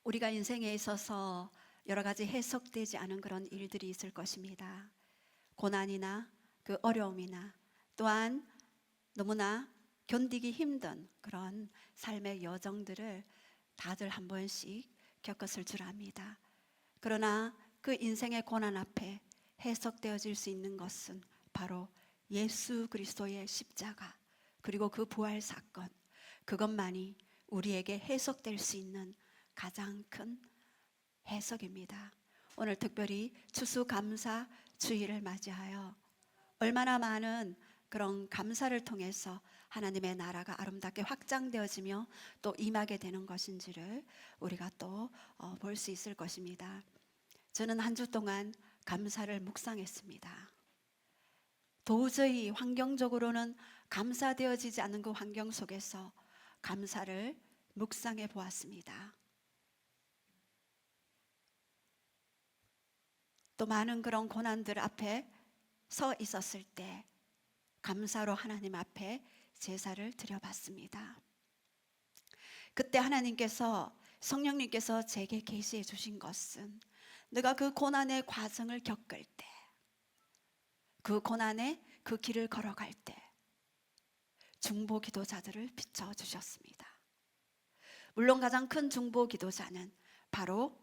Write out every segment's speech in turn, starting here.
우리가 인생에 있어서 여러 가지 해석되지 않은 그런 일들이 있을 것입니다. 고난이나 그 어려움이나 또한 너무나 견디기 힘든 그런 삶의 여정들을 다들 한 번씩 겪었을 줄 압니다. 그러나 그 인생의 고난 앞에 해석되어질 수 있는 것은 바로 예수 그리스도의 십자가 그리고 그 부활 사건, 그것만이 우리에게 해석될 수 있는 가장 큰 해석입니다. 오늘 특별히 추수감사 주일을 맞이하여 얼마나 많은 그런 감사를 통해서 하나님의 나라가 아름답게 확장되어지며 또 임하게 되는 것인지를 우리가 또 볼 수 있을 것입니다. 저는 한 주 동안 감사를 묵상했습니다. 도저히 환경적으로는 감사되어지지 않는 그 환경 속에서 감사를 묵상해 보았습니다. 또 많은 그런 고난들 앞에 서 있었을 때 감사로 하나님 앞에 제사를 드려봤습니다. 그때 하나님께서, 성령님께서 제게 계시해 주신 것은 내가 그 고난의 과정을 겪을 때, 그 고난의 그 길을 걸어갈 때 중보 기도자들을 비춰주셨습니다. 물론 가장 큰 중보 기도자는 바로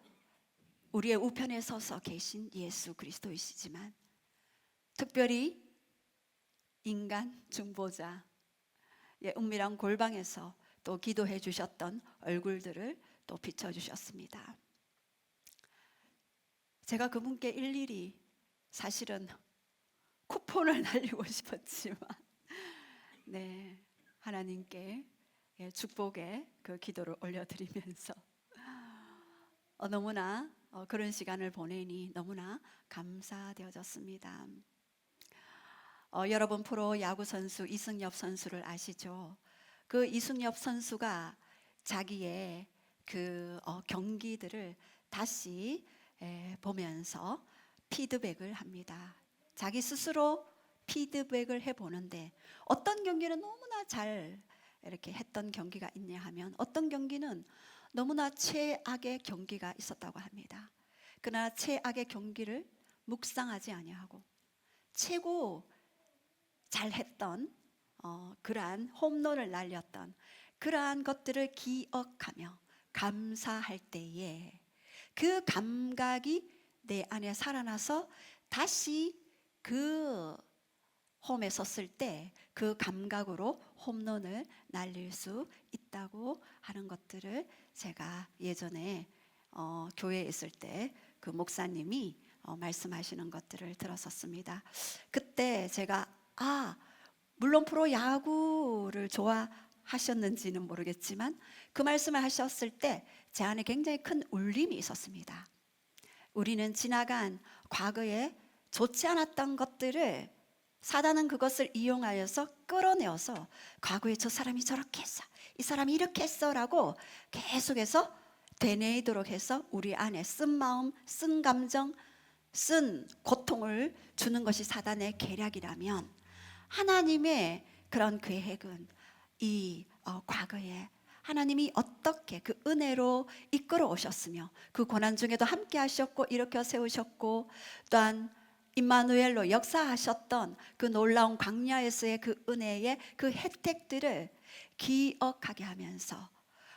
우리의 우편에 서서 계신 예수 그리스도이시지만 특별히 인간 중보자, 은밀한 골방에서 또 기도해 주셨던 얼굴들을 또 비춰주셨습니다. 제가 그분께 일일이 사실은 쿠폰을 날리고 싶었지만 하나님께 축복의 그 기도를 올려드리면서 너무나 그런 시간을 보내니 너무나 감사되어졌습니다. 여러분 프로 야구 선수 이승엽 선수를 아시죠? 그 이승엽 선수가 자기의 그 경기들을 다시 보면서 피드백을 합니다. 자기 스스로 피드백을 해보는데 어떤 경기는 너무나 잘 이렇게 했던 경기가 있냐 하면 어떤 경기는 너무나 최악의 경기가 있었다고 합니다. 그러나 최악의 경기를 묵상하지 아니하고 최고 잘했던 그러한 홈런을 날렸던 그러한 것들을 기억하며 감사할 때에 그 감각이 내 안에 살아나서 다시 그 홈에 섰을 때 그 감각으로 홈런을 날릴 수 있다고 하는 것들을 제가 예전에 교회에 있을 때 그 목사님이 말씀하시는 것들을 들었었습니다. 그때 제가 물론 프로야구를 좋아하셨는지는 모르겠지만 그 말씀을 하셨을 때 제 안에 굉장히 큰 울림이 있었습니다. 우리는 지나간 과거에 좋지 않았던 것들을 사단은 그것을 이용하여서 끌어내어서 과거에 저 사람이 저렇게 했어, 이 사람이 이렇게 했어 라고 계속해서 되뇌이도록 해서 우리 안에 쓴 마음, 쓴 감정, 쓴 고통을 주는 것이 사단의 계략이라면 하나님의 그런 계획은 이 과거에 하나님이 어떻게 그 은혜로 이끌어 오셨으며 그 고난 중에도 함께 하셨고 일으켜 세우셨고 또한 임마누엘로 역사하셨던 그 놀라운 광야에서의 그 은혜의 그 혜택들을 기억하게 하면서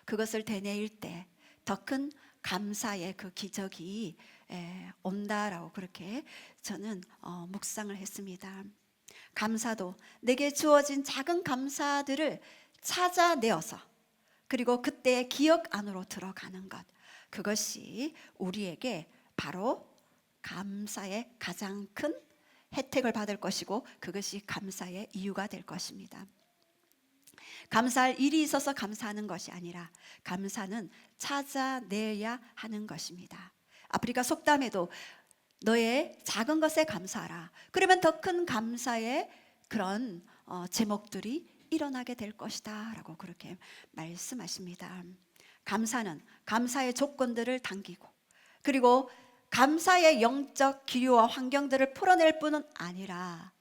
그것을 되뇌일 때 더 큰 감사의 그 기적이 온다라고 그렇게 저는 묵상을 했습니다. 감사도 내게 주어진 작은 감사들을 찾아내어서 그리고 그때의 기억 안으로 들어가는 것, 그것이 우리에게 바로 감사의 가장 큰 혜택을 받을 것이고 그것이 감사의 이유가 될 것입니다. 감사할 일이 있어서 감사하는 것이 아니라 감사는 찾아내야 하는 것입니다. 아프리카 속담에도 너의 작은 것에 감사하라. 그러면 더 큰 감사의 그런 제목들이 일어나게 될 것이다 라고 그렇게 말씀하십니다. 감사는 감사의 조건들을 당기고 그리고 감사의 영적 기류와 환경들을 풀어낼 뿐은 아니라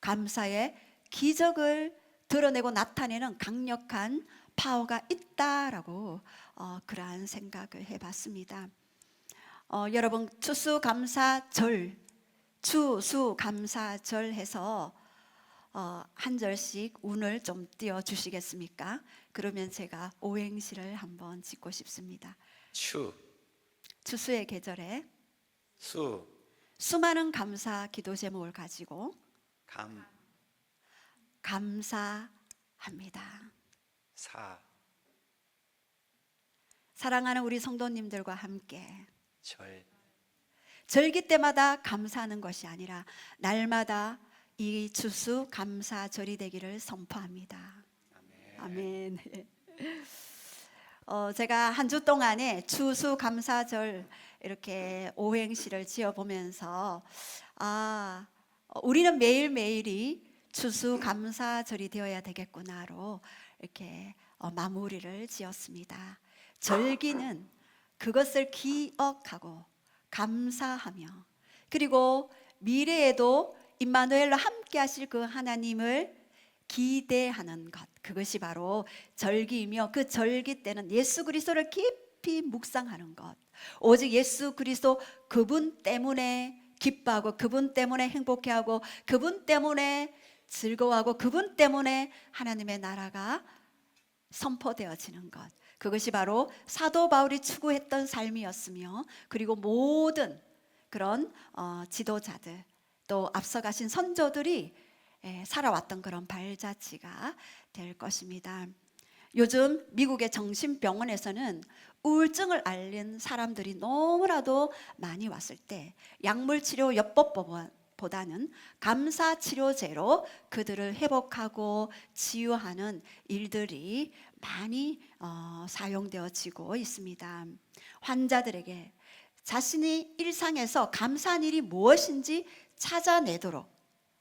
감사의 기적을 드러내고 나타내는 강력한 파워가 있다라고 그러한 생각을 해봤습니다. 여러분 추수감사절 해서 한 절씩 운을 좀 띄워 주시겠습니까? 그러면 제가 오행시를 한번 짓고 싶습니다. 추수의 계절에 수많은 감사 기도 제목을 가지고 감사합니다. 사랑하는 우리 성도님들과 함께 절기 때마다 감사하는 것이 아니라 날마다 이 추수 감사절이 되기를 선포합니다. 아멘. 제가 한 주 동안에 추수 감사절 이렇게 오행시를 지어보면서 우리는 매일매일이 추수 감사절이 되어야 되겠구나로 이렇게 마무리를 지었습니다. 절기는 그것을 기억하고 감사하며 그리고 미래에도 임마누엘로 함께 하실 그 하나님을 기대하는 것, 그것이 바로 절기이며 그 절기 때는 예수 그리스도를 깊이 묵상하는 것, 오직 예수 그리스도 그분 때문에 기뻐하고 그분 때문에 행복해하고 그분 때문에 즐거워하고 그분 때문에 하나님의 나라가 선포되어지는 것, 그것이 바로 사도 바울이 추구했던 삶이었으며 그리고 모든 그런 지도자들 또 앞서가신 선조들이 살아왔던 그런 발자취가 될 것입니다. 요즘 미국의 정신병원에서는 우울증을 앓는 사람들이 너무나도 많이 왔을 때 약물치료 요법보다는 감사치료제로 그들을 회복하고 치유하는 일들이 많이 사용되어지고 있습니다. 환자들에게 자신이 일상에서 감사한 일이 무엇인지 찾아내도록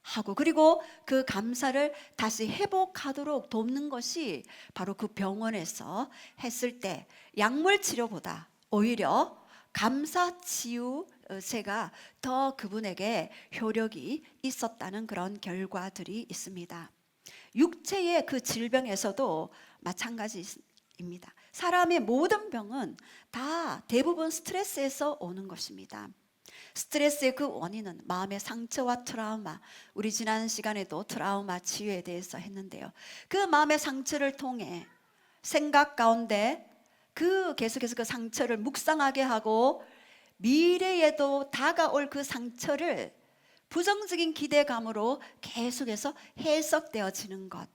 하고 그리고 그 감사를 다시 회복하도록 돕는 것이 바로 그 병원에서 했을 때 약물 치료보다 오히려 감사 치유제가 더 그분에게 효력이 있었다는 그런 결과들이 있습니다. 육체의 그 질병에서도 마찬가지입니다. 사람의 모든 병은 다 대부분 스트레스에서 오는 것입니다. 스트레스의 그 원인은 마음의 상처와 트라우마, 우리 지난 시간에도 트라우마 치유에 대해서 했는데요. 그 마음의 상처를 통해 생각 가운데 계속해서 그 상처를 묵상하게 하고 미래에도 다가올 그 상처를 부정적인 기대감으로 계속해서 해석되어지는 것,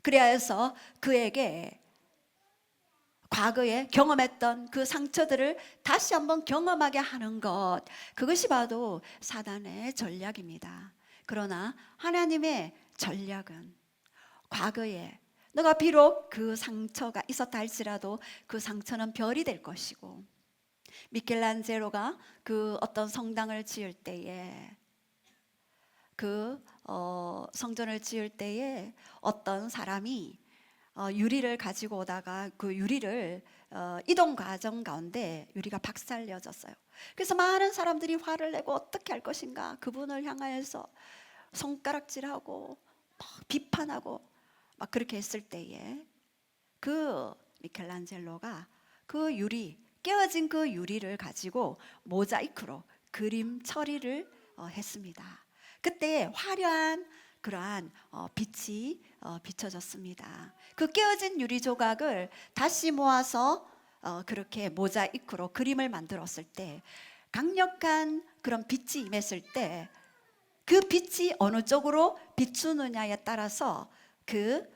그래야 해서 그에게 과거에 경험했던 그 상처들을 다시 한번 경험하게 하는 것, 그것이 바로 사단의 전략입니다. 그러나 하나님의 전략은 과거에 너가 비록 그 상처가 있었다 할지라도 그 상처는 별이 될 것이고, 미켈란젤로가 그 어떤 성당을 지을 때에 성전을 지을 때에 어떤 사람이 유리를 가지고 오다가 그 유리를 이동 과정 가운데 유리가 박살려졌어요. 그래서 많은 사람들이 화를 내고 어떻게 할 것인가 그분을 향하여서 손가락질하고 막 비판하고 막 그렇게 했을 때에 그 미켈란젤로가 깨어진 그 유리를 가지고 모자이크로 그림 처리를 했습니다. 그때 화려한 그러한 빛이 비춰졌습니다. 그 깨어진 유리 조각을 다시 모아서 그렇게 모자이크로 그림을 만들었을 때 강력한 그런 빛이 임했을 때 그 빛이 어느 쪽으로 비추느냐에 따라서 그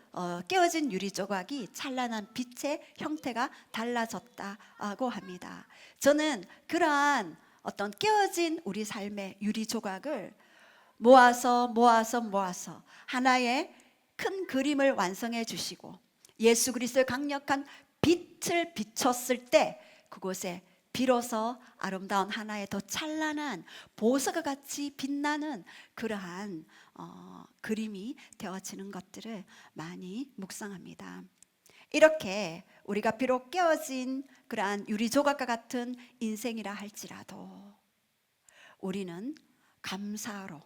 깨어진 유리 조각이 찬란한 빛의 형태가 달라졌다고 합니다. 저는 그러한 어떤 깨어진 우리 삶의 유리 조각을 모아서 하나의 큰 그림을 완성해 주시고 예수 그리스도의 강력한 빛을 비췄을 때 그곳에 비로소 아름다운 하나의 더 찬란한 보석과 같이 빛나는 그러한 그림이 되어지는 것들을 많이 묵상합니다. 이렇게 우리가 비록 깨어진 그러한 유리 조각과 같은 인생이라 할지라도 우리는 감사로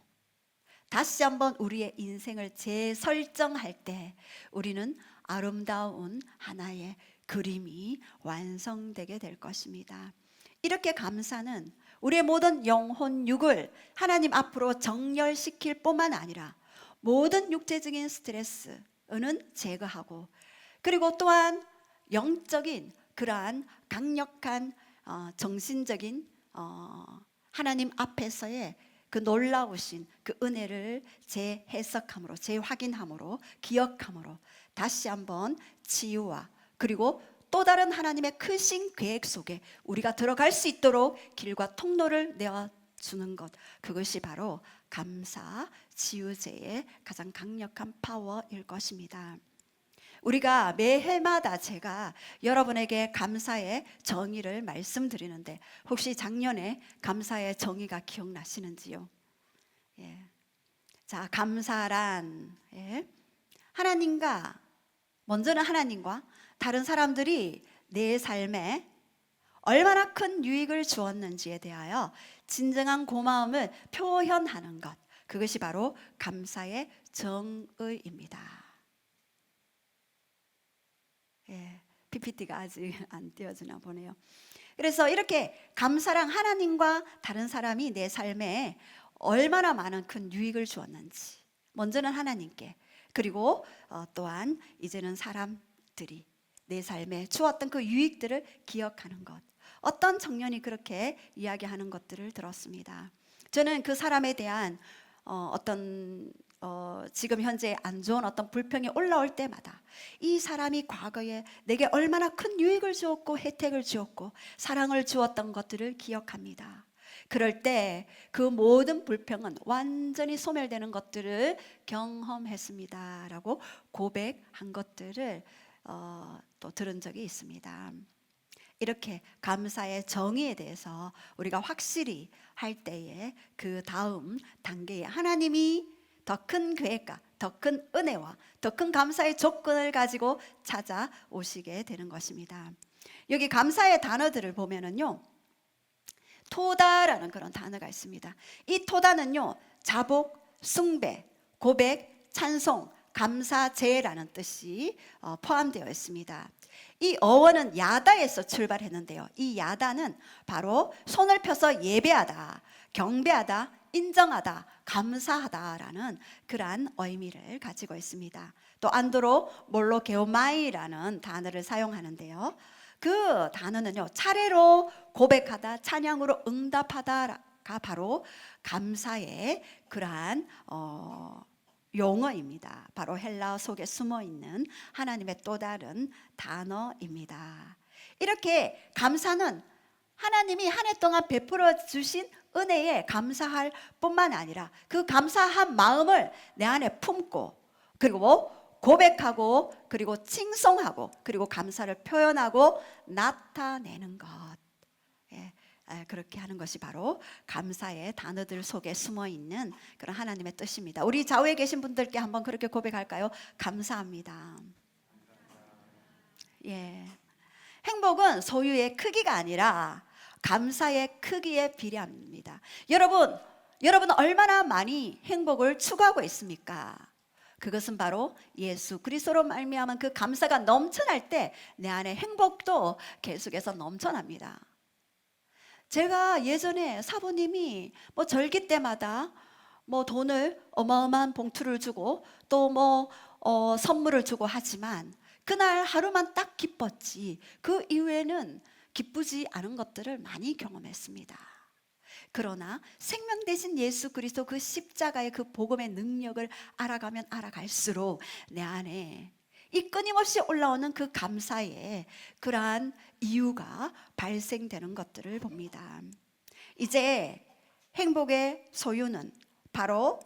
다시 한번 우리의 인생을 재설정할 때 우리는 아름다운 하나의 그림이 완성되게 될 것입니다. 이렇게 감사는 우리의 모든 영혼 육을 하나님 앞으로 정렬시킬 뿐만 아니라 모든 육체적인 스트레스는 제거하고, 그리고 또한 영적인 그러한 강력한 정신적인 하나님 앞에서의 그 놀라우신 그 은혜를 재해석함으로, 재확인함으로, 기억함으로 다시 한번 치유와 그리고 또 다른 하나님의 크신 계획 속에 우리가 들어갈 수 있도록 길과 통로를 내어주는 것, 그것이 바로 감사 치유제의 가장 강력한 파워일 것입니다. 우리가 매해마다 제가 여러분에게 감사의 정의를 말씀드리는데, 혹시 작년에 감사의 정의가 기억나시는지요? 예. 자, 감사란 하나님과, 먼저는 하나님과 다른 사람들이 내 삶에 얼마나 큰 유익을 주었는지에 대하여 진정한 고마움을 표현하는 것, 그것이 바로 감사의 정의입니다. PPT가 아직 안 띄워주나 보네요. 그래서 이렇게 감사랑 하나님과 다른 사람이 내 삶에 얼마나 많은 큰 유익을 주었는지, 먼저는 하나님께, 그리고 또한 이제는 사람들이 내 삶에 주었던 그 유익들을 기억하는 것. 어떤 청년이 그렇게 이야기하는 것들을 들었습니다. 저는 그 사람에 대한 지금 현재 안 좋은 어떤 불평이 올라올 때마다 이 사람이 과거에 내게 얼마나 큰 유익을 주었고 혜택을 주었고 사랑을 주었던 것들을 기억합니다. 그럴 때 그 모든 불평은 완전히 소멸되는 것들을 경험했습니다 라고 고백한 것들을 또 들은 적이 있습니다. 이렇게 감사의 정의에 대해서 우리가 확실히 할 때에 그 다음 단계에 하나님이 더 큰 계획과 더 큰 은혜와 더 큰 감사의 조건을 가지고 찾아오시게 되는 것입니다. 여기 감사의 단어들을 보면은요, 토다라는 그런 단어가 있습니다. 이 토다는요, 자복, 숭배, 고백, 찬송, 감사제라는 뜻이 포함되어 있습니다. 이 어원은 야다에서 출발했는데요, 이 야다는 바로 손을 펴서 예배하다, 경배하다, 인정하다, 감사하다라는 그러한 의미를 가지고 있습니다. 또 안드로 몰로게오마이라는 단어를 사용하는데요, 그 단어는요, 차례로 고백하다, 찬양으로 응답하다가 바로 감사의 그러한 용어입니다. 바로 헬라어 속에 숨어있는 하나님의 또 다른 단어입니다. 이렇게 감사는 하나님이 한 해 동안 베풀어 주신 은혜에 감사할 뿐만 아니라 그 감사한 마음을 내 안에 품고, 그리고 고백하고, 그리고 칭송하고, 그리고 감사를 표현하고 나타내는 것, 그렇게 하는 것이 바로 감사의 단어들 속에 숨어있는 그런 하나님의 뜻입니다. 우리 좌우에 계신 분들께 한번 그렇게 고백할까요? 감사합니다. 행복은 소유의 크기가 아니라 감사의 크기에 비례합니다. 여러분 얼마나 많이 행복을 추구하고 있습니까? 그것은 바로 예수 그리스도로 말미암은 그 감사가 넘쳐날 때 내 안에 행복도 계속해서 넘쳐납니다. 제가 예전에 사부님이 절기 때마다 돈을 어마어마한 봉투를 주고 또 선물을 주고 하지만 그날 하루만 딱 기뻤지 그 이후에는 기쁘지 않은 것들을 많이 경험했습니다. 그러나 생명 대신 예수 그리스도 그 십자가의 그 복음의 능력을 알아가면 알아갈수록 내 안에 이 끊임없이 올라오는 그 감사의 그러한 이유가 발생되는 것들을 봅니다. 이제 행복의 소유는 바로,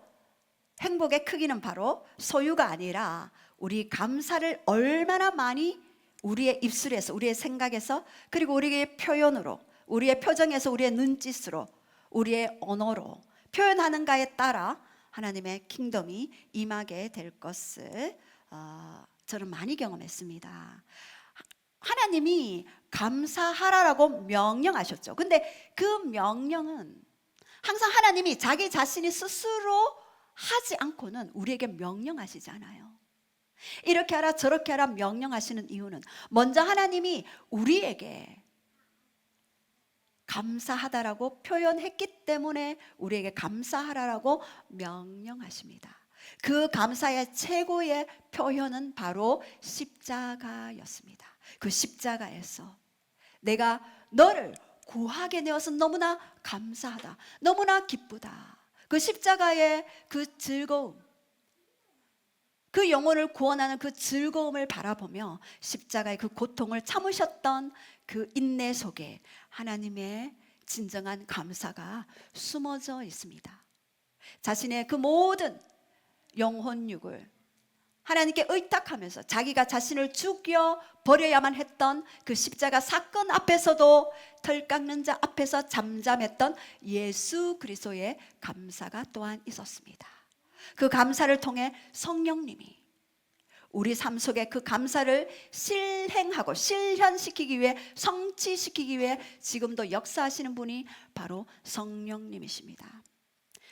행복의 크기는 바로 소유가 아니라 우리 감사를 얼마나 많이 우리의 입술에서, 우리의 생각에서, 그리고 우리의 표현으로, 우리의 표정에서, 우리의 눈짓으로, 우리의 언어로 표현하는가에 따라 하나님의 킹덤이 임하게 될 것을 저는 많이 경험했습니다. 하나님이 감사하라고 명령하셨죠. 근데 그 명령은 항상 하나님이 자기 자신이 스스로 하지 않고는 우리에게 명령하시지 않아요. 이렇게 하라 저렇게 하라 명령하시는 이유는 먼저 하나님이 우리에게 감사하다라고 표현했기 때문에 우리에게 감사하라라고 명령하십니다. 그 감사의 최고의 표현은 바로 십자가였습니다. 그 십자가에서 내가 너를 구하게 되어서 너무나 감사하다, 너무나 기쁘다. 그 십자가의 그 즐거움, 그 영혼을 구원하는 그 즐거움을 바라보며 십자가의 그 고통을 참으셨던 그 인내 속에 하나님의 진정한 감사가 숨어져 있습니다. 자신의 그 모든 영혼육을 하나님께 의탁하면서 자기가 자신을 죽여 버려야만 했던 그 십자가 사건 앞에서도 털 깎는 자 앞에서 잠잠했던 예수 그리스도의 감사가 또한 있었습니다. 그 감사를 통해 성령님이 우리 삶 속에 그 감사를 실행하고 실현시키기 위해, 성취시키기 위해 지금도 역사하시는 분이 바로 성령님이십니다.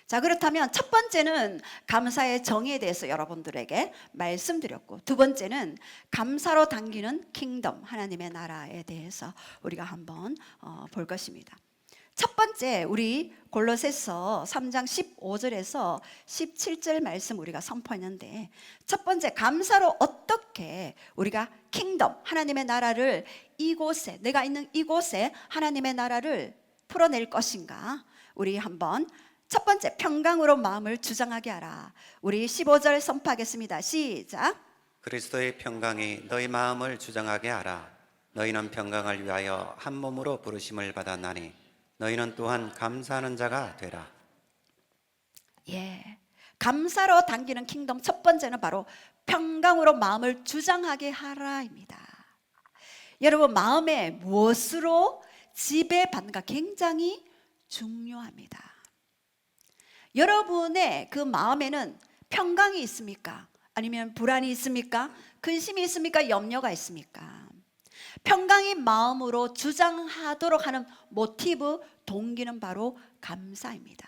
자, 그렇다면 첫 번째는 감사의 정의에 대해서 여러분들에게 말씀드렸고, 두 번째는 감사로 당기는 킹덤, 하나님의 나라에 대해서 우리가 한번 볼 것입니다. 첫 번째, 우리 골로새서 3장 15절에서 17절 말씀 우리가 선포했는데, 첫 번째, 감사로 어떻게 우리가 킹덤, 하나님의 나라를 이곳에, 내가 있는 이곳에 하나님의 나라를 풀어낼 것인가? 우리 한번 첫 번째, 평강으로 마음을 주장하게 하라. 우리 15절 선포하겠습니다. 시작. 그리스도의 평강이 너희 마음을 주장하게 하라. 너희는 평강을 위하여 한 몸으로 부르심을 받았나니 너희는 또한 감사하는 자가 되라. 예, 감사로 당기는 킹덤 첫 번째는 바로 평강으로 마음을 주장하게 하라입니다. 여러분, 마음에 무엇으로 지배받는가 굉장히 중요합니다. 여러분의 그 마음에는 평강이 있습니까? 아니면 불안이 있습니까? 근심이 있습니까? 염려가 있습니까? 평강이 마음으로 주장하도록 하는 모티브, 동기는 바로 감사입니다.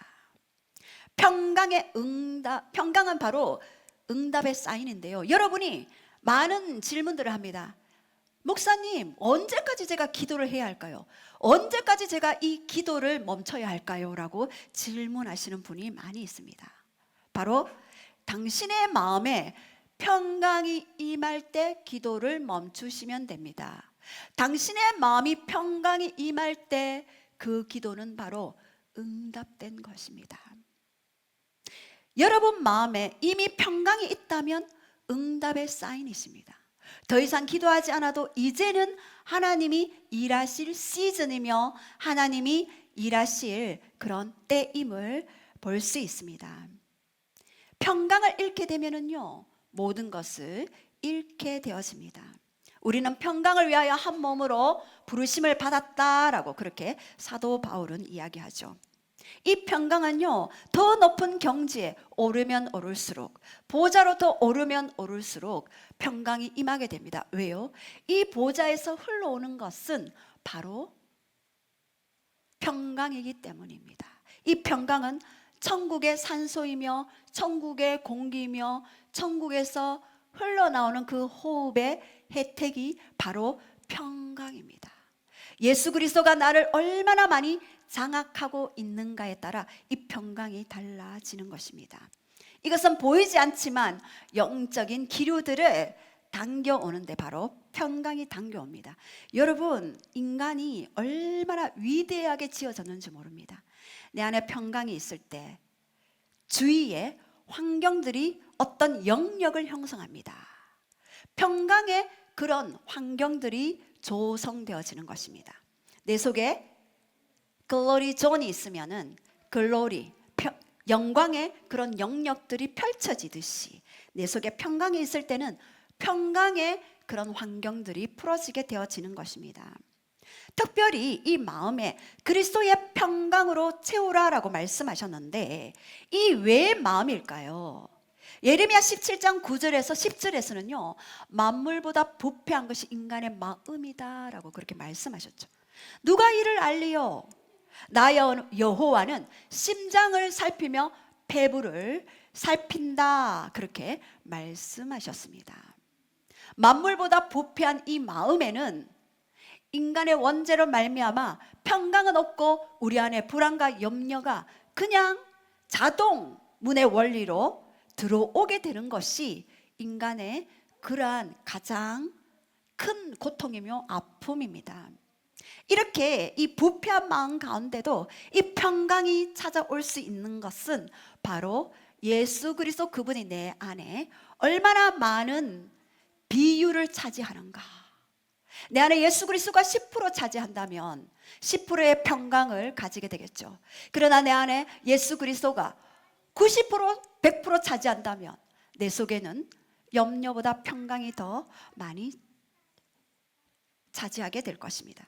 평강은 바로 응답의 사인인데요. 여러분이 많은 질문들을 합니다. 목사님, 언제까지 제가 기도를 해야 할까요? 언제까지 제가 이 기도를 멈춰야 할까요? 라고 질문하시는 분이 많이 있습니다. 바로 당신의 마음에 평강이 임할 때 기도를 멈추시면 됩니다. 당신의 마음이 평강이 임할 때 그 기도는 바로 응답된 것입니다. 여러분 마음에 이미 평강이 있다면 응답의 사인이십니다. 더 이상 기도하지 않아도 이제는 하나님이 일하실 시즌이며 하나님이 일하실 그런 때임을 볼 수 있습니다. 평강을 잃게 되면은요, 모든 것을 잃게 되어집니다. 우리는 평강을 위하여 한 몸으로 부르심을 받았다라고 그렇게 사도 바울은 이야기하죠. 이 평강은요, 더 높은 경지에 오르면 오를수록, 보좌로 더 오르면 오를수록 평강이 임하게 됩니다. 왜요? 이 보좌에서 흘러오는 것은 바로 평강이기 때문입니다. 이 평강은 천국의 산소이며 천국의 공기이며 천국에서 흘러나오는 그 호흡의 혜택이 바로 평강입니다. 예수 그리스도가 나를 얼마나 많이 장악하고 있는가에 따라 이 평강이 달라지는 것입니다. 이것은 보이지 않지만 영적인 기류들을 당겨오는데 바로 평강이 당겨옵니다. 여러분, 인간이 얼마나 위대하게 지어졌는지 모릅니다. 내 안에 평강이 있을 때 주위에 환경들이 어떤 영역을 형성합니다. 평강의 그런 환경들이 조성되어지는 것입니다. 내 속에 글로리 존이 있으면은 글로리, 영광의 그런 영역들이 펼쳐지듯이 내 속에 평강이 있을 때는 평강의 그런 환경들이 풀어지게 되어지는 것입니다. 특별히 이 마음에 그리스도의 평강으로 채우라라고 말씀하셨는데 이 왜 마음일까요? 예레미야 17장 9절에서 10절에서는요, 만물보다 부패한 것이 인간의 마음이다라고 그렇게 말씀하셨죠. 누가 이를 알리요? 나 여호와는 심장을 살피며 폐부를 살핀다, 그렇게 말씀하셨습니다. 만물보다 부패한 이 마음에는 인간의 원죄로 말미암아 평강은 없고 우리 안에 불안과 염려가 그냥 자동 문의 원리로 들어오게 되는 것이 인간의 그러한 가장 큰 고통이며 아픔입니다. 이렇게 이 부패한 마음 가운데도 이 평강이 찾아올 수 있는 것은 바로 예수 그리스도 그분이 내 안에 얼마나 많은 비율을 차지하는가. 내 안에 예수 그리스도가 10% 차지한다면 10%의 평강을 가지게 되겠죠. 그러나 내 안에 예수 그리스도가 90%, 100% 차지한다면 내 속에는 염려보다 평강이 더 많이 차지하게 될 것입니다.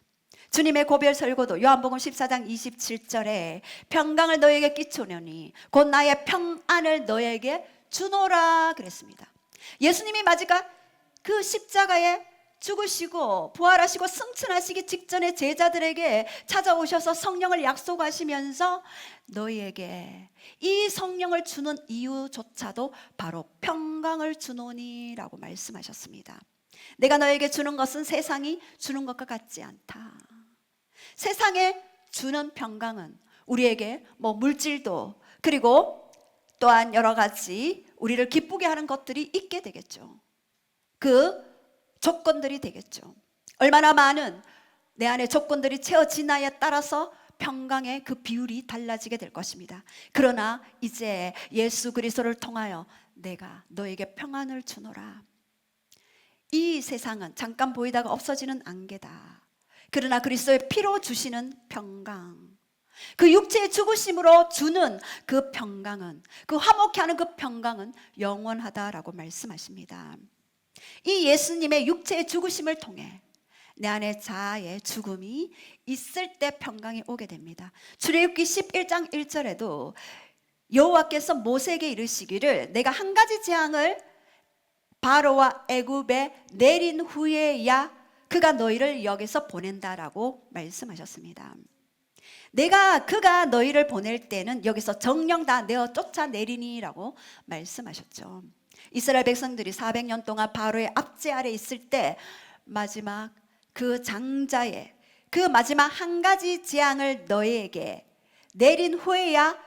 주님의 고별 설교도 요한복음 14장 27절에 평강을 너에게 끼치노니 곧 나의 평안을 너에게 주노라 그랬습니다. 예수님이 마지막 그 십자가에 죽으시고 부활하시고 승천하시기 직전에 제자들에게 찾아오셔서 성령을 약속하시면서 너희에게 이 성령을 주는 이유조차도 바로 평강을 주노니 라고 말씀하셨습니다. 내가 너에게 주는 것은 세상이 주는 것과 같지 않다. 세상에 주는 평강은 우리에게 물질도 그리고 또한 여러 가지 우리를 기쁘게 하는 것들이 있게 되겠죠. 그 조건들이 되겠죠. 얼마나 많은 내 안에 조건들이 채워지나에 따라서 평강의 그 비율이 달라지게 될 것입니다. 그러나 이제 예수 그리스도를 통하여 내가 너에게 평안을 주노라. 이 세상은 잠깐 보이다가 없어지는 안개다. 그러나 그리스도의 피로 주시는 평강, 그 육체의 죽으심으로 주는 그 평강은, 그 화목케 하는 그 평강은 영원하다라고 말씀하십니다. 이 예수님의 육체의 죽으심을 통해 내 안에 자아의 죽음이 있을 때 평강이 오게 됩니다. 출애굽기 11장 1절에도 여호와께서 모세에게 이르시기를 내가 한 가지 재앙을 바로와 애굽에 내린 후에야 그가 너희를 여기서 보낸다라고 말씀하셨습니다. 그가 너희를 보낼 때는 여기서 정령 다 내어 쫓아내리니라고 말씀하셨죠. 이스라엘 백성들이 400년 동안 바로의 압제 아래 있을 때 마지막 그 장자의 그 마지막 한 가지 재앙을 너희에게 내린 후에야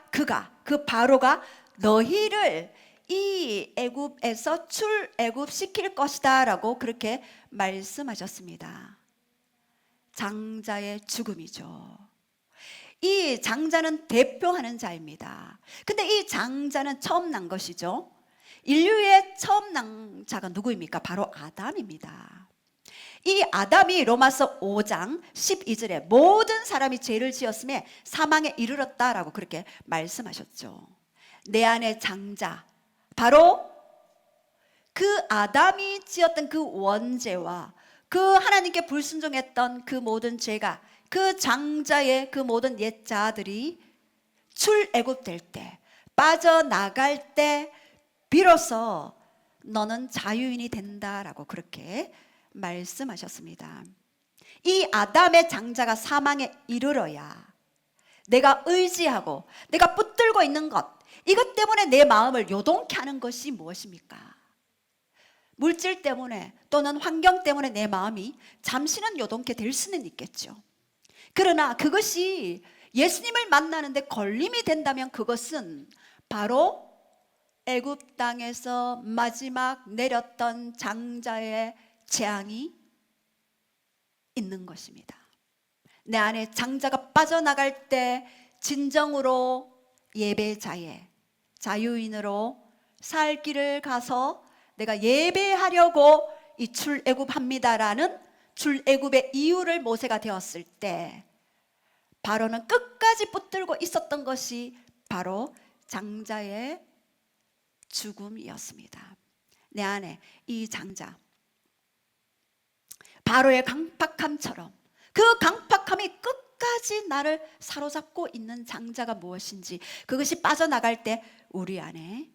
그 바로가 너희를 이 애굽에서 출애굽시킬 것이다 라고 그렇게 말씀하셨습니다. 장자의 죽음이죠. 이 장자는 대표하는 자입니다. 근데 이 장자는 처음 난 것이죠. 인류의 처음 난 자가 누구입니까? 바로 아담입니다. 이 아담이 로마서 5장 12절에 모든 사람이 죄를 지었음에 사망에 이르렀다라고 그렇게 말씀하셨죠. 내 안에 장자, 바로 그 아담이 지었던 그 원죄와 그 하나님께 불순종했던 그 모든 죄가 그 장자의 그 모든 옛자들이 출애굽될 때, 빠져나갈 때 비로소 너는 자유인이 된다라고 그렇게 말씀하셨습니다. 이 아담의 장자가 사망에 이르러야 내가 의지하고 내가 붙들고 있는 것, 이것 때문에 내 마음을 요동케 하는 것이 무엇입니까? 물질 때문에 또는 환경 때문에 내 마음이 잠시는 요동케 될 수는 있겠죠. 그러나 그것이 예수님을 만나는데 걸림이 된다면 그것은 바로 애굽 땅에서 마지막 내렸던 장자의 재앙이 있는 것입니다. 내 안에 장자가 빠져나갈 때 진정으로 예배자의 자유인으로 살 길을 가서 내가 예배하려고 이 출애굽합니다라는 출애굽의 이유를 모세가 되었을 때 바로는 끝까지 붙들고 있었던 것이 바로 장자의 죽음이었습니다. 내 안에 이 장자, 바로의 강팍함처럼 그 강팍함이 끝까지 나를 사로잡고 있는 장자가 무엇인지, 그것이 빠져나갈 때 우리 안에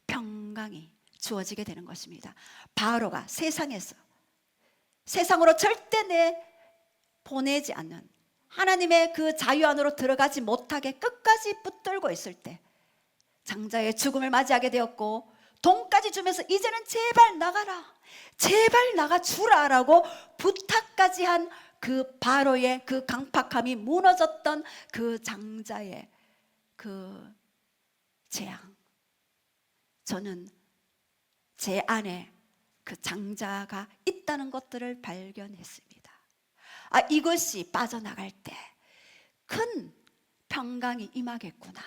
평강이 주어지게 되는 것입니다. 바로가 세상으로 절대 보내지 않는 하나님의 그 자유 안으로 들어가지 못하게 끝까지 붙들고 있을 때 장자의 죽음을 맞이하게 되었고, 돈까지 주면서 이제는 제발 나가라, 제발 나가주라라고 부탁까지 한 그 바로의 그 강팍함이 무너졌던 그 장자의 그 재앙, 저는 제 안에 그 장자가 있다는 것들을 발견했습니다. 이것이 빠져나갈 때 큰 평강이 임하겠구나.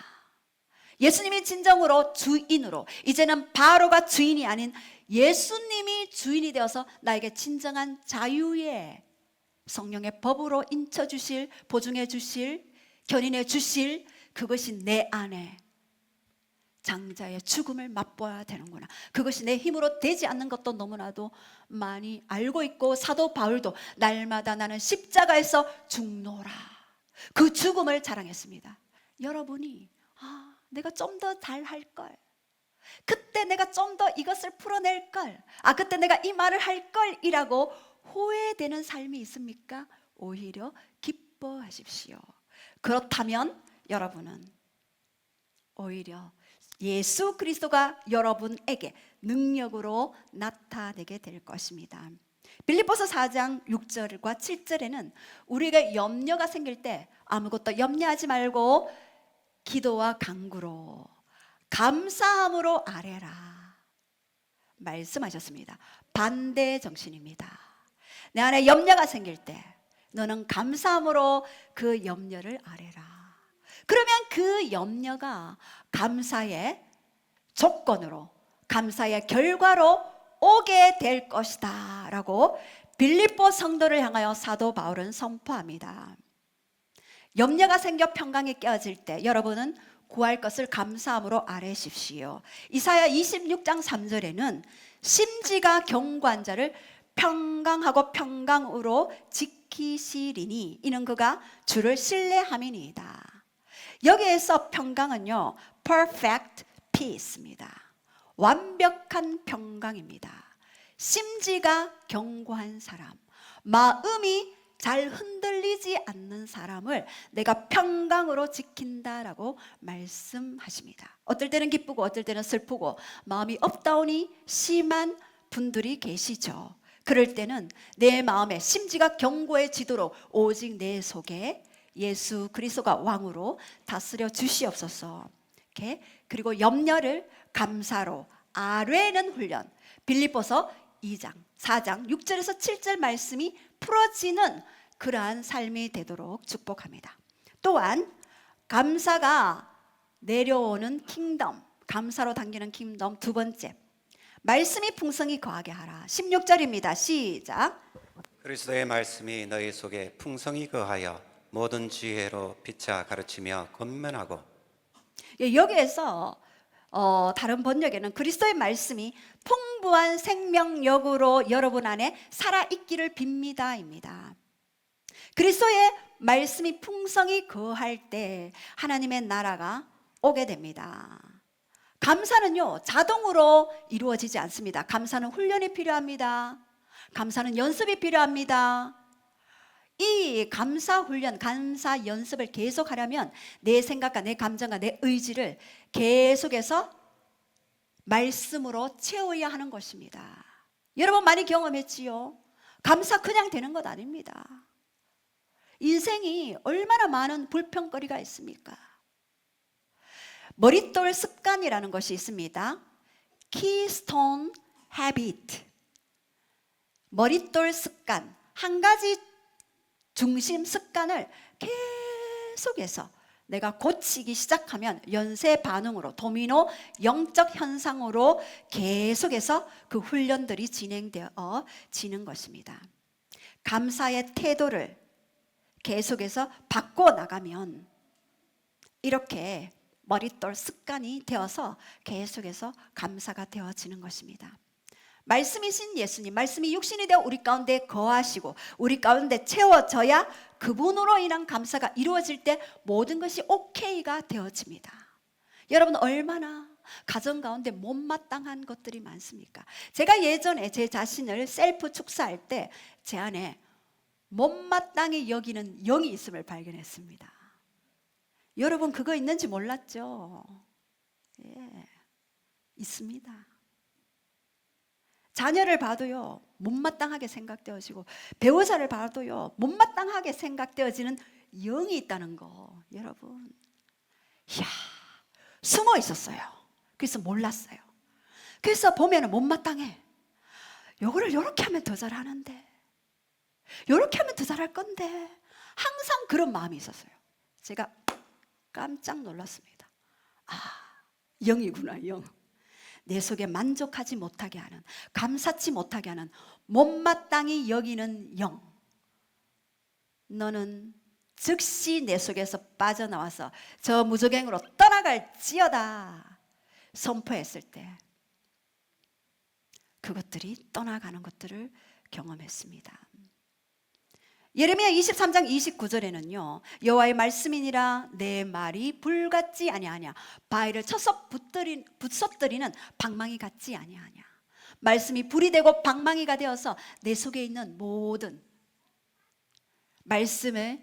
예수님이 진정으로 주인으로, 이제는 바로가 주인이 아닌 예수님이 주인이 되어서 나에게 진정한 자유의 성령의 법으로 인쳐주실, 보증해 주실, 견인해 주실, 그것이 내 안에 장자의 죽음을 맛보아야 되는구나. 그것이 내 힘으로 되지 않는 것도 너무나도 많이 알고 있고, 사도 바울도 날마다 나는 십자가에서 죽노라, 그 죽음을 자랑했습니다. 여러분이 내가 좀 더 잘할걸, 그때 내가 좀 더 이것을 풀어낼걸, 그때 내가 이 말을 할걸 이라고 후회되는 삶이 있습니까? 오히려 기뻐하십시오. 그렇다면 여러분은 오히려 예수 그리스도가 여러분에게 능력으로 나타내게 될 것입니다. 빌립보서 4장 6절과 7절에는 우리에게 염려가 생길 때 아무것도 염려하지 말고 기도와 간구로 감사함으로 아뢰라 말씀하셨습니다. 반대 정신입니다. 내 안에 염려가 생길 때 너는 감사함으로 그 염려를 아뢰라. 그러면 그 염려가 감사의 조건으로, 감사의 결과로 오게 될 것이다 라고 빌립보 성도를 향하여 사도 바울은 선포합니다. 염려가 생겨 평강이 깨어질 때 여러분은 구할 것을 감사함으로 아뢰십시오. 이사야 26장 3절에는 심지가 견고한 자를 평강하고 평강으로 지키시리니 이는 그가 주를 신뢰함이니이다. 여기에서 평강은요, perfect peace입니다. 완벽한 평강입니다. 심지가 견고한 사람, 마음이 잘 흔들리지 않는 사람을 내가 평강으로 지킨다라고 말씀하십니다. 어떨 때는 기쁘고 어떨 때는 슬프고 마음이 업다운이 심한 분들이 계시죠. 그럴 때는 내 마음에 심지가 견고해지도록 오직 내 속에 예수 그리스도가 왕으로 다스려 주시옵소서. 그리고 염려를 감사로 아뢰는 훈련, 빌립보서 2장 4장 6절에서 7절 말씀이 풀어지는 그러한 삶이 되도록 축복합니다. 또한 감사가 내려오는 킹덤, 감사로 당기는 킹덤 두 번째, 말씀이 풍성히 거하게 하라. 16절입니다. 시작. 그리스도의 말씀이 너희 속에 풍성히 거하여 모든 지혜로 피차 가르치며 권면하고. 여기에서 다른 번역에는 그리스도의 말씀이 풍부한 생명력으로 여러분 안에 살아있기를 빕니다입니다. 그리스도의 말씀이 풍성히 거할 때 하나님의 나라가 오게 됩니다. 감사는요, 자동으로 이루어지지 않습니다. 감사는 훈련이 필요합니다. 감사는 연습이 필요합니다. 이 감사 훈련, 감사 연습을 계속하려면 내 생각과 내 감정과 내 의지를 계속해서 말씀으로 채워야 하는 것입니다. 여러분 많이 경험했지요? 감사 그냥 되는 것 아닙니다. 인생이 얼마나 많은 불평거리가 있습니까? 머릿돌 습관이라는 것이 있습니다. Keystone Habit. 머릿돌 습관, 한 가지 중심 습관을 계속해서 내가 고치기 시작하면 연쇄 반응으로, 도미노 영적 현상으로 계속해서 그 훈련들이 진행되어지는 것입니다. 감사의 태도를 계속해서 바꿔나가면 이렇게 머릿돌 습관이 되어서 계속해서 감사가 되어지는 것입니다. 말씀이신 예수님, 말씀이 육신이 되어 우리 가운데 거하시고 우리 가운데 채워져야 그분으로 인한 감사가 이루어질 때 모든 것이 오케이가 되어집니다. 여러분 얼마나 가정 가운데 못마땅한 것들이 많습니까? 제가 예전에 제 자신을 셀프 축사할 때 제 안에 못마땅히 여기는 영이 있음을 발견했습니다. 여러분 그거 있는지 몰랐죠? 예, 있습니다. 자녀를 봐도요 못마땅하게 생각되어지고, 배우자를 봐도요 못마땅하게 생각되어지는 영이 있다는 거, 여러분. 이야, 숨어 있었어요. 그래서 몰랐어요. 그래서 보면은 못마땅해. 요거를 요렇게 하면 더 잘하는데, 요렇게 하면 더 잘할 건데, 항상 그런 마음이 있었어요. 제가 깜짝 놀랐습니다. 아, 영이구나, 영. 내 속에 만족하지 못하게 하는, 감사치 못하게 하는, 못마땅히 여기는 영. 너는 즉시 내 속에서 빠져나와서 저 무저갱으로 떠나갈지어다 선포했을 때, 그것들이 떠나가는 것들을 경험했습니다. 예레미야 23장 29절에는요, 여호와의 말씀이니라 내 말이 불 같지 아니하냐, 바위를 쳐서 부서뜨리는 방망이 같지 아니하냐. 말씀이 불이 되고 방망이가 되어서 내 속에 있는 모든 말씀을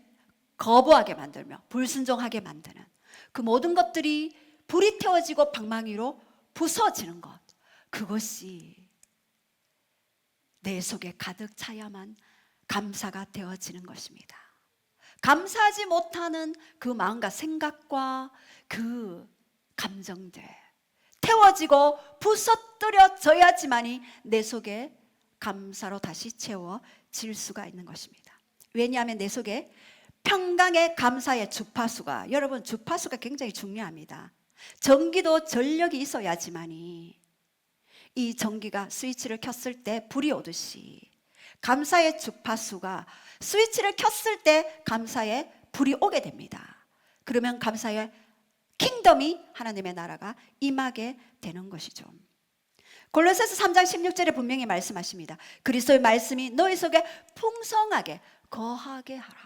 거부하게 만들며 불순종하게 만드는 그 모든 것들이 불이 태워지고 방망이로 부서지는 것, 그것이 내 속에 가득 차야만 감사가 되어지는 것입니다. 감사하지 못하는 그 마음과 생각과 그 감정들 태워지고 부서뜨려져야지만이 내 속에 감사로 다시 채워질 수가 있는 것입니다. 왜냐하면 내 속에 평강의 감사의 주파수가, 여러분 주파수가 굉장히 중요합니다. 전기도 전력이 있어야지만이 이 전기가 스위치를 켰을 때 불이 오듯이, 감사의 주파수가 스위치를 켰을 때 감사의 불이 오게 됩니다. 그러면 감사의 킹덤이, 하나님의 나라가 임하게 되는 것이죠. 골로새서 3장 16절에 분명히 말씀하십니다. 그리스도의 말씀이 너희 속에 풍성하게 거하게 하라.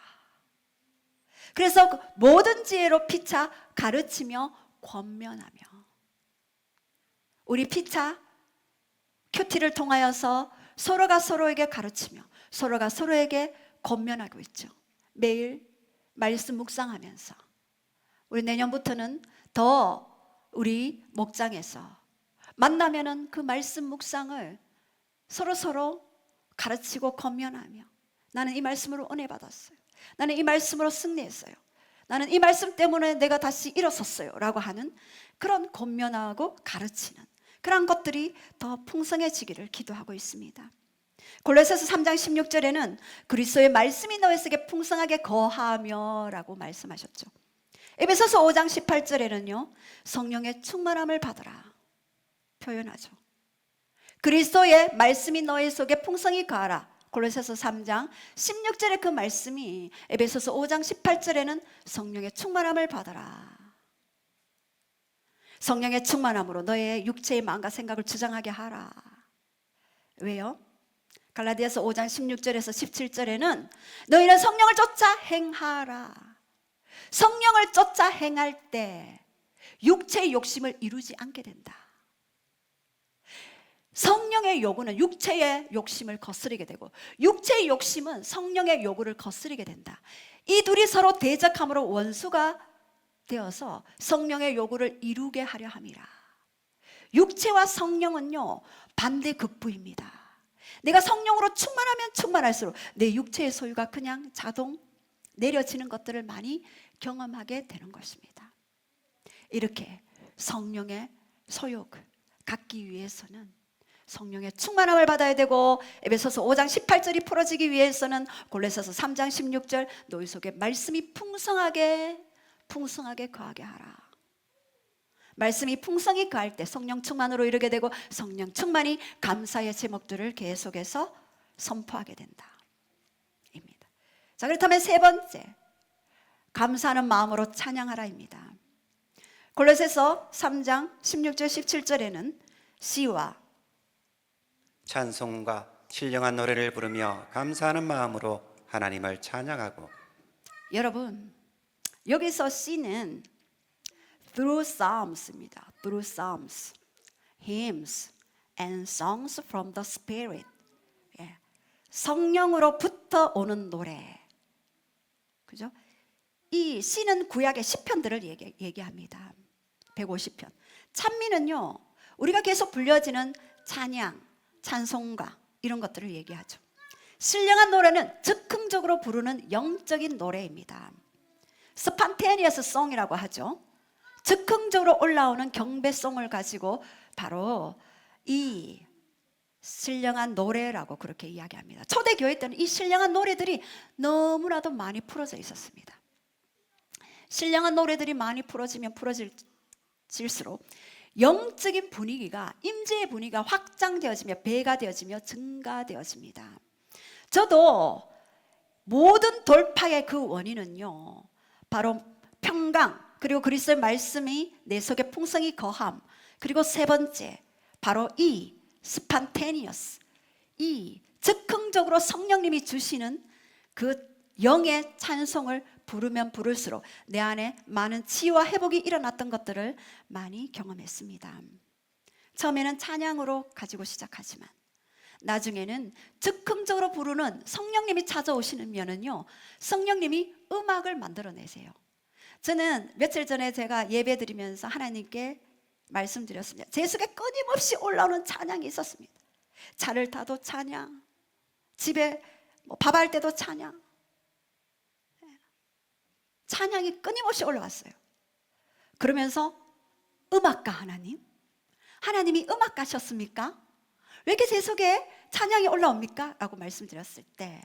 그래서 모든 지혜로 피차 가르치며 권면하며, 우리 피차 큐티를 통하여서 서로가 서로에게 가르치며 서로가 서로에게 권면하고 있죠. 매일 말씀 묵상하면서 우리 내년부터는 더 우리 목장에서 만나면은 그 말씀 묵상을 서로 가르치고 권면하며, 나는 이 말씀으로 은혜 받았어요, 나는 이 말씀으로 승리했어요, 나는 이 말씀 때문에 내가 다시 일어섰어요 라고 하는 그런 권면하고 가르치는 그런 것들이 더 풍성해지기를 기도하고 있습니다. 골로새서 3장 16절에는 그리스도의 말씀이 너희 속에 풍성하게 거하며 라고 말씀하셨죠. 에베소서 5장 18절에는요 성령의 충만함을 받으라 표현하죠. 그리스도의 말씀이 너희 속에 풍성히 거하라. 골로새서 3장 16절의 그 말씀이 에베소서 5장 18절에는 성령의 충만함을 받아라. 성령의 충만함으로 너의 육체의 마음과 생각을 주장하게 하라. 왜요? 갈라디아서 5장 16절에서 17절에는 너희는 성령을 쫓아 행하라. 성령을 쫓아 행할 때 육체의 욕심을 이루지 않게 된다. 성령의 요구는 육체의 욕심을 거스르게 되고 육체의 욕심은 성령의 요구를 거스르게 된다. 이 둘이 서로 대적함으로 원수가 되어서 성령의 요구를 이루게 하려 함이라. 육체와 성령은요 반대 극부입니다. 내가 성령으로 충만하면 충만할수록 내 육체의 소유가 그냥 자동 내려지는 것들을 많이 경험하게 되는 것입니다. 이렇게 성령의 소욕을 갖기 위해서는 성령의 충만함을 받아야 되고, 에베소서 5장 18절이 풀어지기 위해서는 골로새서 3장 16절 너희 속에 말씀이 풍성하게 거하게 하라. 말씀이 풍성히 거할 때 성령 충만으로 이르게 되고 성령 충만이 감사의 제목들을 계속해서 선포하게 된다 입니다. 자, 그렇다면 세 번째, 감사하는 마음으로 찬양하라입니다. 골로새서 3장 16절 17절에는 시와 찬송과 신령한 노래를 부르며 감사하는 마음으로 하나님을 찬양하고. 여러분 여기서 C는 through psalms입니다. through psalms, hymns and songs from the Spirit. 성령으로부터 오는 노래. 그죠? 이 C는 구약의 시편들을 얘기합니다. 150편. 찬미는요 우리가 계속 불려지는 찬양, 찬송가 이런 것들을 얘기하죠. 신령한 노래는 즉흥적으로 부르는 영적인 노래입니다. 스판테니어스 송이라고 하죠. 즉흥적으로 올라오는 경배송을 가지고 바로 이 신령한 노래라고 그렇게 이야기합니다. 초대교회 때는 이 신령한 노래들이 너무나도 많이 풀어져 있었습니다. 신령한 노래들이 많이 풀어지면 풀어질수록 영적인 분위기가, 임재의 분위기가 확장되어지며 배가 되어지며 증가되어집니다. 저도 모든 돌파의 그 원인은요, 바로 평강, 그리고 그리스도의 말씀이 내 속에 풍성히 거함, 그리고 세 번째 바로 이 스판테니어스, 이 즉흥적으로 성령님이 주시는 그 영의 찬송을 부르면 부를수록 내 안에 많은 치유와 회복이 일어났던 것들을 많이 경험했습니다. 처음에는 찬양으로 가지고 시작하지만 나중에는 즉흥적으로 부르는, 성령님이 찾아오시면은요, 성령님이 음악을 만들어내세요. 저는 며칠 전에 제가 예배 드리면서 하나님께 말씀드렸습니다. 제 속에 끊임없이 올라오는 찬양이 있었습니다. 차를 타도 찬양, 집에 밥할 때도 찬양, 찬양이 끊임없이 올라왔어요. 그러면서 음악가 하나님이 음악가셨습니까? 왜 이렇게 제 속에 찬양이 올라옵니까? 라고 말씀드렸을 때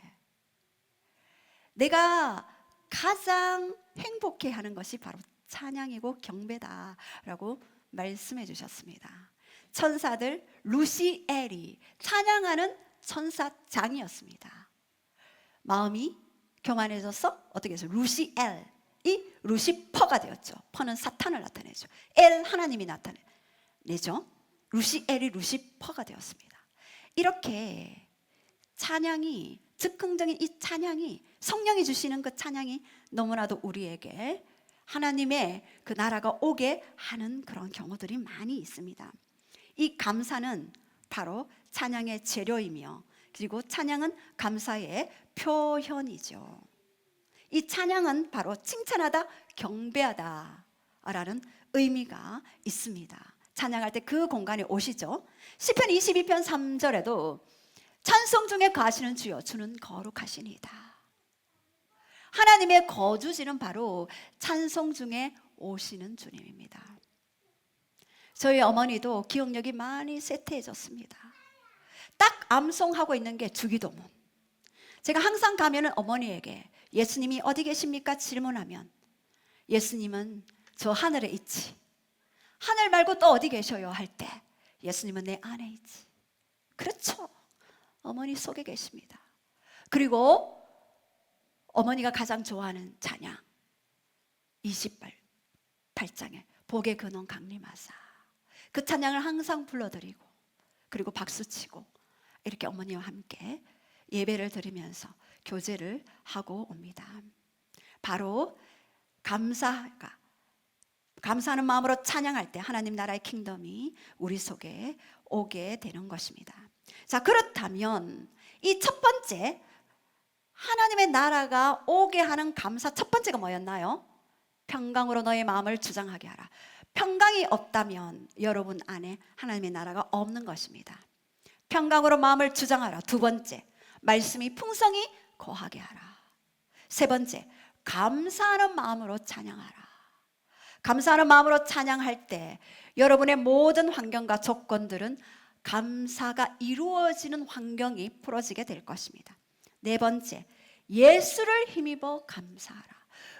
내가 가장 행복해하는 것이 바로 찬양이고 경배다라고 말씀해 주셨습니다. 천사들 루시엘이 찬양하는 천사장이었습니다. 마음이 교만해져서 어떻게 해서 루시엘이 루시퍼가 되었죠. 퍼는 사탄을 나타내죠. 엘 하나님이 나타내죠. 루시엘이 루시퍼가 되었습니다. 이렇게 찬양이, 즉흥적인 이 찬양이, 성령이 주시는 그 찬양이 너무나도 우리에게 하나님의 그 나라가 오게 하는 그런 경우들이 많이 있습니다. 이 감사는 바로 찬양의 재료이며, 그리고 찬양은 감사의 표현이죠. 이 찬양은 바로 칭찬하다, 경배하다 라는 의미가 있습니다. 찬양할 때 그 공간에 오시죠. 시편 22편 3절에도 찬송 중에 거하시는 주여 주는 거룩하시니이다. 하나님의 거주지는 바로 찬송 중에 오시는 주님입니다. 저희 어머니도 기억력이 많이 쇠퇴해졌습니다. 딱 암송하고 있는 게 주기도문. 제가 항상 가면은 어머니에게 예수님이 어디 계십니까? 질문하면 예수님은 저 하늘에 있지. 하늘 말고 또 어디 계셔요? 할 때 예수님은 내 안에 있지. 그렇죠. 어머니 속에 계십니다. 그리고 어머니가 가장 좋아하는 찬양 28장에 복의 근원 강림하사, 그 찬양을 항상 불러드리고 그리고 박수치고 이렇게 어머니와 함께 예배를 드리면서 교제를 하고 옵니다. 바로 감사하는 마음으로 찬양할 때 하나님 나라의 킹덤이 우리 속에 오게 되는 것입니다. 자, 그렇다면 이 첫 번째 하나님의 나라가 오게 하는 감사, 첫 번째가 뭐였나요? 평강으로 너의 마음을 주장하게 하라. 평강이 없다면 여러분 안에 하나님의 나라가 없는 것입니다. 평강으로 마음을 주장하라. 두 번째, 말씀이 풍성히 거하게 하라. 세 번째, 감사하는 마음으로 찬양하라. 감사하는 마음으로 찬양할 때 여러분의 모든 환경과 조건들은 감사가 이루어지는 환경이 풀어지게 될 것입니다. 네 번째, 예수를 힘입어 감사하라.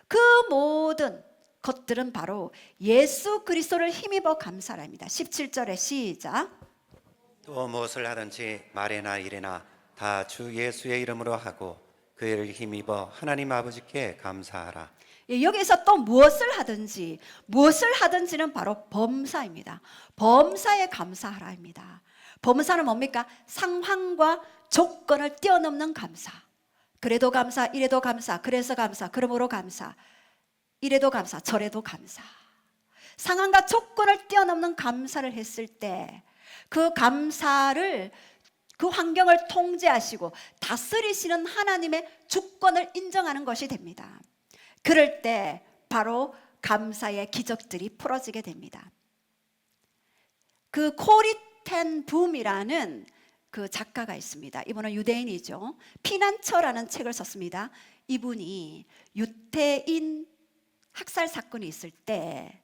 그 모든 것들은 바로 예수 그리스도를 힘입어 감사하라입니다. 17절에 시작. 또 무엇을 하든지 말이나 일이나 다 주 예수의 이름으로 하고 그 일을 힘입어 하나님 아버지께 감사하라. 여기서 또 무엇을 하든지는 바로 범사입니다. 범사에 감사하라입니다. 범사는 뭡니까? 상황과 조건을 뛰어넘는 감사. 그래도 감사, 이래도 감사, 그래서 감사, 그러므로 감사, 이래도 감사, 저래도 감사. 상황과 조건을 뛰어넘는 감사를 했을 때 그 감사를, 그 환경을 통제하시고 다스리시는 하나님의 주권을 인정하는 것이 됩니다. 그럴 때 바로 감사의 기적들이 풀어지게 됩니다. 그 코리텐 붐이라는 그 작가가 있습니다. 이분은 유대인이죠. 피난처라는 책을 썼습니다. 이분이 유태인 학살 사건이 있을 때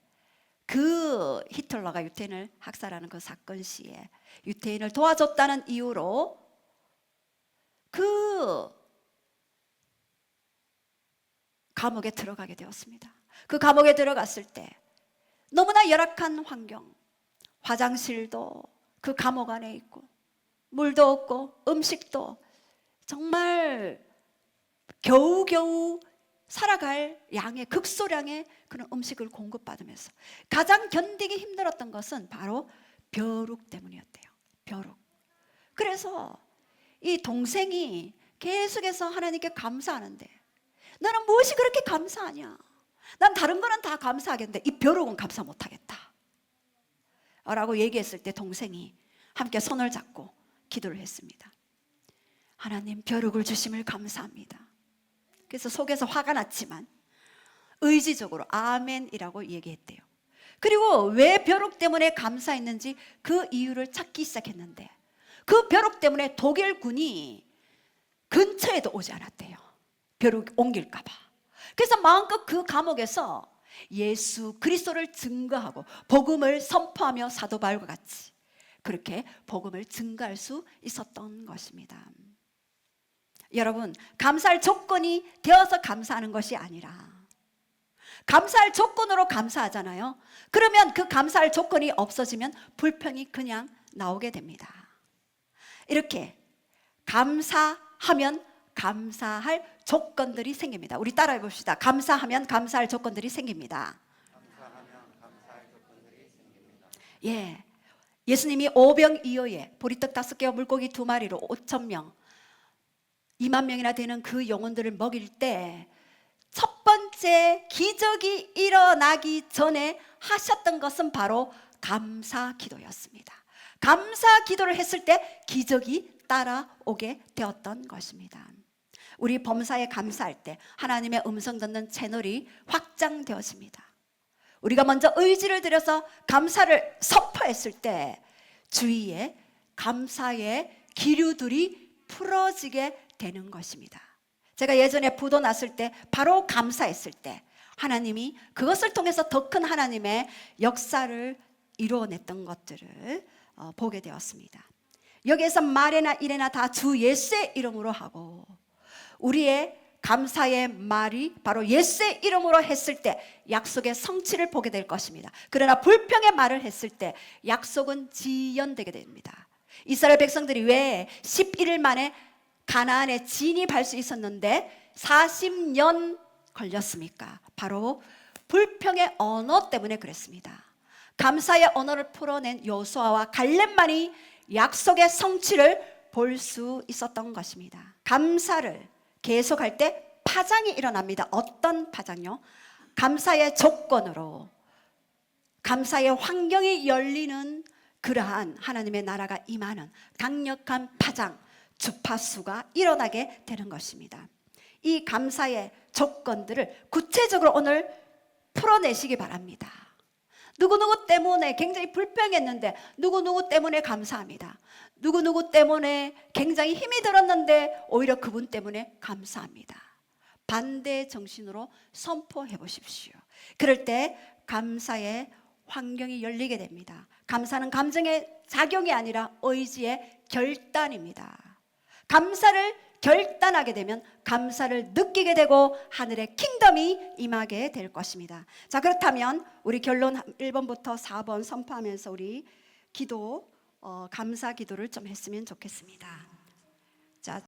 그 히틀러가 유태인을 학살하는 그 사건 시에 유태인을 도와줬다는 이유로 그 감옥에 들어가게 되었습니다. 그 감옥에 들어갔을 때 너무나 열악한 환경, 화장실도 그 감옥 안에 있고 물도 없고 음식도 정말 겨우겨우 살아갈 양의 극소량의 그런 음식을 공급받으면서 가장 견디기 힘들었던 것은 바로 벼룩 때문이었대요. 벼룩. 그래서 이 동생이 계속해서 하나님께 감사하는데 너는 무엇이 그렇게 감사하냐? 난 다른 거는 다 감사하겠는데 이 벼룩은 감사 못하겠다 라고 얘기했을 때 동생이 함께 손을 잡고 기도를 했습니다. 하나님, 벼룩을 주심을 감사합니다. 그래서 속에서 화가 났지만 의지적으로 아멘이라고 얘기했대요. 그리고 왜 벼룩 때문에 감사했는지 그 이유를 찾기 시작했는데 그 벼룩 때문에 독일군이 근처에도 오지 않았대요. 벼룩 옮길까 봐. 그래서 마음껏 그 감옥에서 예수 그리스도를 증거하고 복음을 선포하며 사도 바울과 같이 그렇게 복음을 증거할 수 있었던 것입니다. 여러분, 감사할 조건이 되어서 감사하는 것이 아니라 감사할 조건으로 감사하잖아요. 그러면 그 감사할 조건이 없어지면 불평이 그냥 나오게 됩니다. 이렇게 감사하면 감사할 조건들이 생깁니다. 우리 따라해 봅시다. 감사하면 감사할 조건들이 생깁니다. 예, 예수님이 오병이어에 보리떡 5개와 물고기 2마리로 5,000명 2만 명이나 되는 그 영혼들을 먹일 때 첫 번째 기적이 일어나기 전에 하셨던 것은 바로 감사 기도였습니다. 감사 기도를 했을 때 기적이 따라오게 되었던 것입니다. 우리 범사에 감사할 때 하나님의 음성 듣는 채널이 확장되었습니다. 우리가 먼저 의지를 들여서 감사를 선포했을 때 주위에 감사의 기류들이 풀어지게 되는 것입니다. 제가 예전에 부도 났을 때 바로 감사했을 때 하나님이 그것을 통해서 더 큰 하나님의 역사를 이루어냈던 것들을 보게 되었습니다. 여기에서 말이나 일이나 다 주 예수의 이름으로 하고 우리의 감사의 말이 바로 예수의 이름으로 했을 때 약속의 성취를 보게 될 것입니다. 그러나 불평의 말을 했을 때 약속은 지연되게 됩니다. 이스라엘 백성들이 왜 11일 만에 가나안에 진입할 수 있었는데 40년 걸렸습니까? 바로 불평의 언어 때문에 그랬습니다. 감사의 언어를 풀어낸 여호수아와 갈렙만이 약속의 성취를 볼 수 있었던 것입니다. 감사를 계속할 때 파장이 일어납니다. 어떤 파장요? 감사의 조건으로 감사의 환경이 열리는 그러한 하나님의 나라가 임하는 강력한 파장, 주파수가 일어나게 되는 것입니다. 이 감사의 조건들을 구체적으로 오늘 풀어내시기 바랍니다. 누구누구 때문에 굉장히 불평했는데 누구누구 때문에 감사합니다. 누구누구 때문에 굉장히 힘이 들었는데 오히려 그분 때문에 감사합니다. 반대의 정신으로 선포해 보십시오. 그럴 때 감사의 환경이 열리게 됩니다. 감사는 감정의 작용이 아니라 의지의 결단입니다. 감사를 결단하게 되면 감사를 느끼게 되고 하늘의 킹덤이 임하게 될 것입니다. 자, 그렇다면 우리 결론 1번부터 4번 선포하면서 우리 기도 감사 기도를 좀 했으면 좋겠습니다.